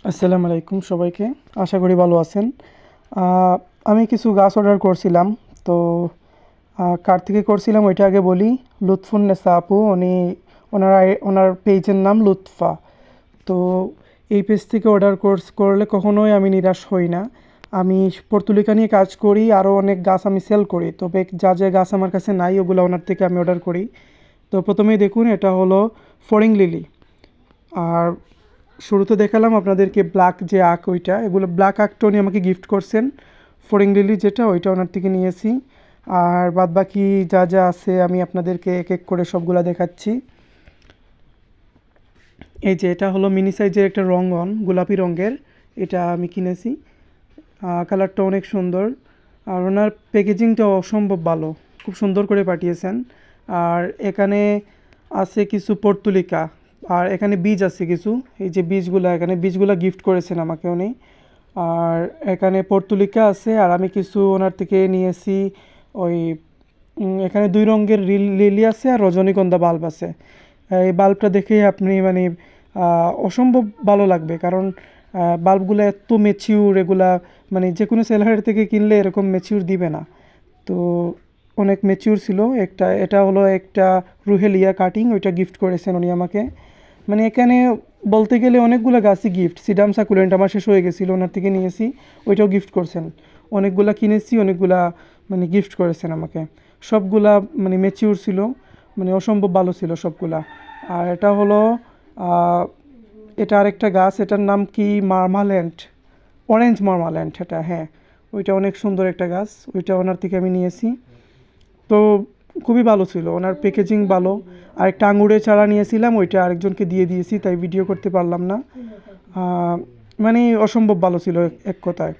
আসসালামু আলাইকুম সবাইকে। আশা করি ভালো আছেন। আমি কিছু গাছ অর্ডার করছিলাম। তো কার থেকে করছিলাম ওইটা আগে বলি। লুৎফুন্নেসা আপু, ওনার পেজের নাম লুৎফা। তো এই পেজ থেকে অর্ডার করলে কখনোই আমি নিরাশ হই না। আমি পর্তুলিকা নিয়ে কাজ করি, আরও অনেক গাছ আমি সেল করি। তবে যা যা গাছ আমার কাছে নাই ওগুলো ওনার থেকে আমি অর্ডার করি। তো প্রথমেই দেখুন, এটা হলো ফড়িং লিলি। আর শুরুতে দেখালাম আপনাদেরকে ব্ল্যাক যে আঁক, ওইটা এগুলো ব্ল্যাক আঁকটা উনি আমাকে গিফট করছেন। ফড়িং লিলি যেটা, ওইটা ওনার থেকে নিয়েছি। আর বাদবাকি যা যা আছে আমি আপনাদেরকে এক এক করে সবগুলা দেখাচ্ছি। এই যে এটা হলো মিনি সাইজের একটা রঙ্গন, গোলাপি রঙের। এটা আমি কিনেছি। কালারটা অনেক সুন্দর। আর ওনার প্যাকেজিংটা অসম্ভব ভালো, খুব সুন্দর করে পাঠিয়েছেন। আর এখানে আছে কিছু পর্তুলিকা, আর এখানে বীজ আছে কিছু। এই যে বীজগুলা গিফট করেছেন আমাকে উনি। আর এখানে পর্তুলিকা আছে, আর আমি কিছু ওনার থেকে নিয়েছি। ওই এখানে 2 রঙের লিলি আছে, আর রজনীগন্ধা বাল্ব আছে। এই বাল্বটা দেখেই আপনি মানে অসম্ভব ভালো লাগবে, কারণ বাল্বগুলো এত ম্যাচিউর, এগুলা মানে যে কোনো সেলার থেকে কিনলে এরকম ম্যাচিউর দিবে না। তো অনেক ম্যাচিউর ছিল। এটা হলো একটা রুহেলিয়া কাটিং, ওইটা গিফট করেছেন উনি আমাকে। মানে এখানে বলতে গেলে অনেকগুলো গাছই গিফট। সিডাম সাকুলেন্ট আমার শেষ হয়ে গেছিলো, ওনার থেকে নিয়েছি, ওইটাও গিফট করছেন। অনেকগুলা কিনেছি, অনেকগুলা মানে গিফট করেছেন আমাকে। সবগুলা মানে ম্যাচিউর ছিল, মানে অসম্ভব ভালো ছিল সবগুলা। আর এটা হলো এটা আরেকটা গাছ, এটার নাম কি মার্মাল্যান্ড, অরেঞ্জ মার্মাল্যান্ড এটা, হ্যাঁ। ওইটা অনেক সুন্দর একটা গাছ, ওইটা ওনার থেকে আমি নিয়েছি। তো খুবই ভালো ছিল, ওনার প্যাকেজিং ভালো। আর একটা আঙুরের চারা নিয়েছিলাম, ওইটা আরেকজনকে দিয়ে দিয়েছি, তাই ভিডিও করতে পারলাম না। মানে অসম্ভব ভালো ছিল এক কথায়।